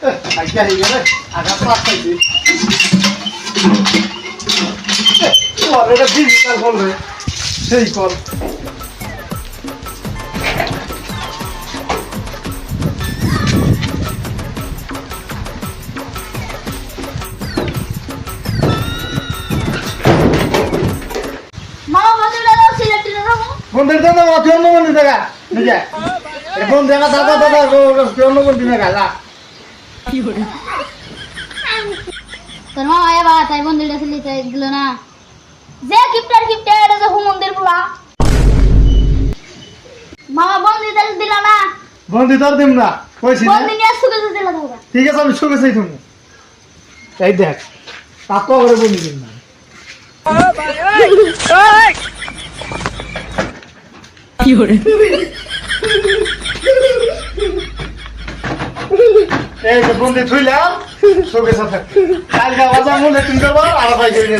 আজকে হয়ে গেলে আঘাত পাচ্ছি এটা ডিজিটাল কল রে সেই কল বন্ধের জন্য তুই অন্য বন্ধু দেখা নিজে এখন দেখা দাদা দাদা তুই অন্য বন্ধু দেখা যা তোর মা আয়া বা তাই মন্দিরটা ছিল দিল না যে গিফটার এটা যে মন্দির বলা মামা বন্দি দিল না বন্ধু তোর দিম না কইছি না বন্দি নিয়ে সুখে দিল দাদা ঠিক আছে আমি সুখে চাই তুমি এই দেখ তাতো করে বন্ধু দিন না কি করে এই যে বন্ধু থইলাম সুখে সাথে কালকে বাজার মূল্যে তুমি করবো আর ভাই করে নিয়ে